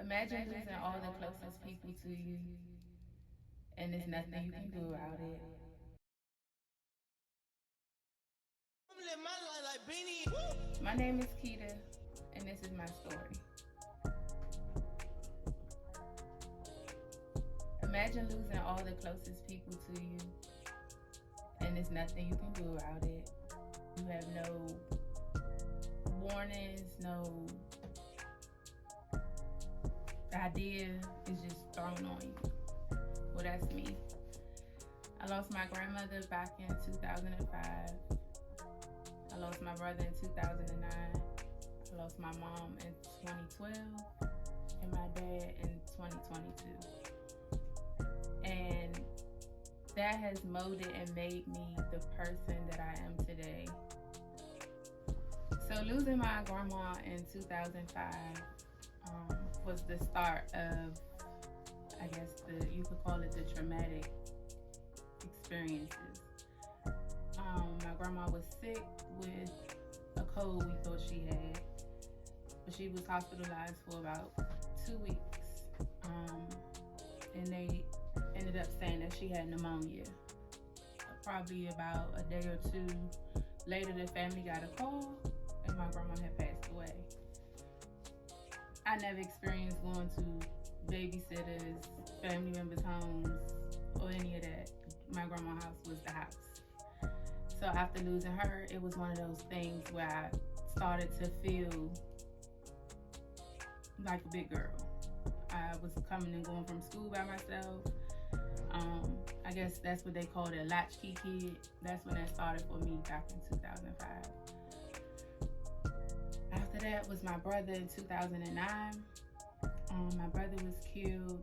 Imagine losing all the closest people to you, and there's nothing you can do about it. My name is Keita, and this is my story. Imagine losing all the closest people to you, and there's nothing you can do about it. You have no warnings, no idea, it's just thrown on you. Well, that's me. I lost my grandmother back in 2005. I lost my brother in 2009. I lost my mom in 2012 and my dad in 2022. And that has molded and made me the person that I am today. So losing my grandma in 2005 was the start of, I guess you could call it the traumatic experiences. My grandma was sick with a cold we thought she had, but she was hospitalized for about 2 weeks. And they ended up saying that she had pneumonia. Probably about a day or two later, the family got a call and my grandma had passed away. I never experienced going to babysitters, family members' homes, or any of that. My grandma's house was the house. So after losing her, it was one of those things where I started to feel like a big girl. I was coming and going from school by myself. I guess that's what they call a latchkey kid. That's when that started for me back in 2005. After that was my brother in 2009. My brother was killed.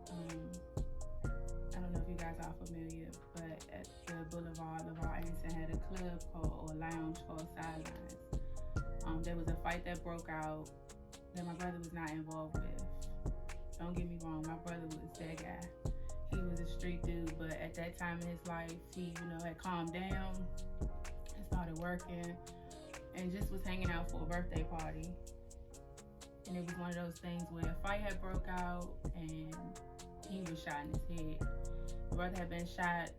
I don't know if you guys are familiar, but at the Boulevard, LeVar Anderson had a club or a lounge called Sidelines. There was a fight that broke out that my brother was not involved with. Don't get me wrong, my brother was that guy. He was a street dude, but at that time in his life, he, had calmed down and started working and just was hanging out for a birthday party. And it was one of those things where a fight had broke out and he was shot in his head. My brother had been shot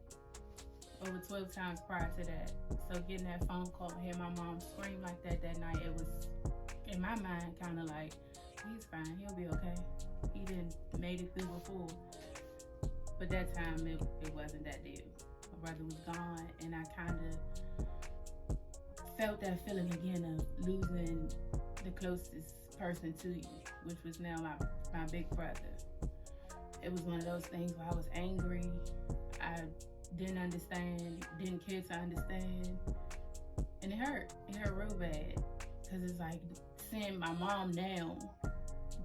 over 12 times prior to that. So getting that phone call and hearing my mom scream like that night, it was, in my mind, kind of like, he's fine, he'll be okay. He didn't made it through before. But that time, it wasn't that deal. My brother was gone, and I kind of felt that feeling again of losing the closest person to you, which was now my big brother. It was one of those things where I was angry. I didn't understand, didn't care to understand, and it hurt. It hurt real bad, because it's like seeing my mom now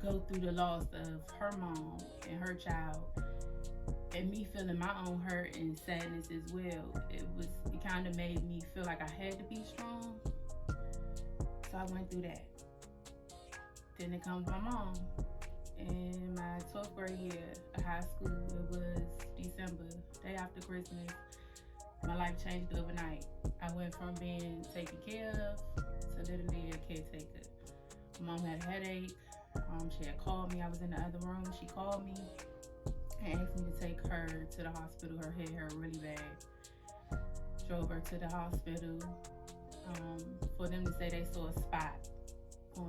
go through the loss of her mom and her child, and me feeling my own hurt and sadness as well. It kind of made me feel like I had to be strong. So I went through that. Then it comes my mom. In my 12th grade year of high school, it was December, day after Christmas. My life changed overnight. I went from being taken care of to literally a caretaker. My mom had a headache. She had called me. I was in the other room. She called me and asked me to take her to the hospital. Her head hurt really bad. Drove her to the hospital for them to say they saw a spot.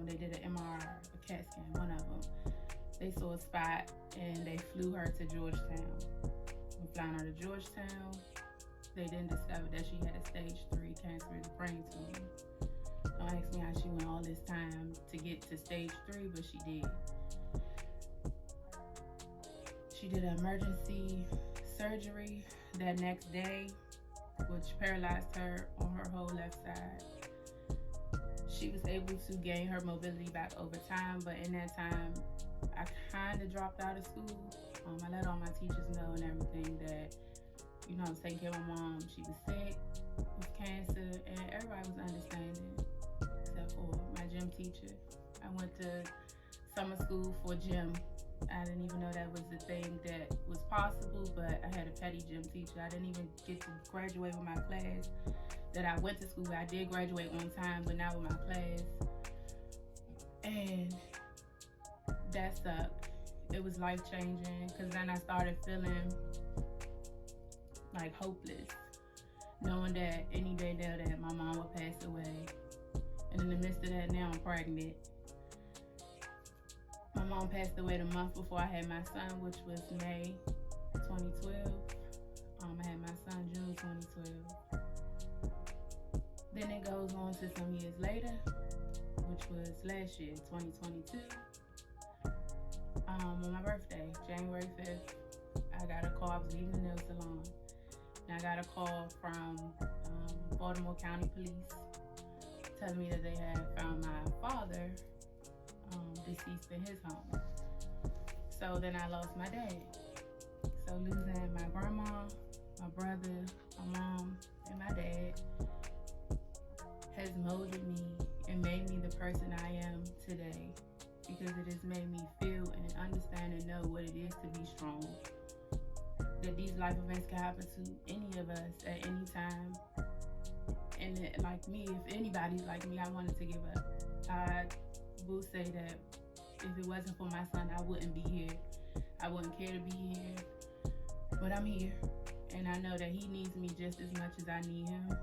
They did an MRI, a CAT scan, one of them. They saw a spot and they flew her to Georgetown. When flying her to Georgetown, they then discovered that she had a stage 3 cancerous brain tumor. Don't ask me how she went all this time to get to stage 3, but she did. She did an emergency surgery that next day, which paralyzed her on her whole left side. She was able to gain her mobility back over time, but in that time, I kind of dropped out of school. I let all my teachers know and everything that, I was taking care of my mom. She was sick with cancer, and everybody was understanding, except for my gym teacher. I went to summer school for gym. I didn't even know that was the thing that was possible, but I had a petty gym teacher. I didn't even get to graduate with my class that I went to school with. I did graduate on time, but not with my class. And that sucked. It was life changing because then I started feeling like hopeless, knowing that any day now that my mom would pass away. And in the midst of that, now I'm pregnant. My mom passed away the month before I had my son, which was May 2012. I had my son June 2012. Then it goes on to some years later, which was last year, 2022. On my birthday, January 5th, I got a call. I was leaving the nail salon, and I got a call from Baltimore County Police telling me that they had found my father deceased in his home. So then I lost my dad. So losing my grandma, my brother, my mom, and my dad has molded me and made me the person I am today, because it has made me feel and understand and know what it is to be strong. That these life events can happen to any of us at any time. And like me, if anybody's like me, I wanted to give up. I will say that if it wasn't for my son, I wouldn't be here. I wouldn't care to be here. But I'm here. And I know that he needs me just as much as I need him.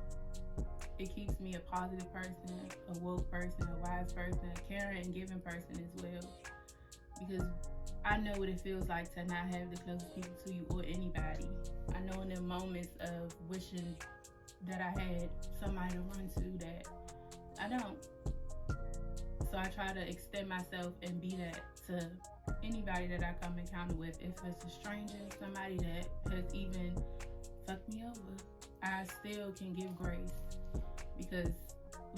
It keeps me a positive person, a woke person, a wise person, a caring and giving person as well. Because I know what it feels like to not have the closest people to you or anybody. I know in the moments of wishing that I had somebody to run to that I don't. So I try to extend myself and be that to anybody that I come encounter with. If it's a stranger, somebody that has even fucked me over, I still can give grace, because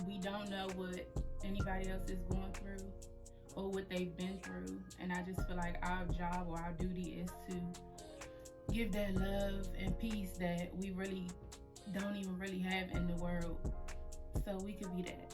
we don't know what anybody else is going through or what they've been through. And I just feel like our job or our duty is to give that love and peace that we really don't even really have in the world, so we could be that.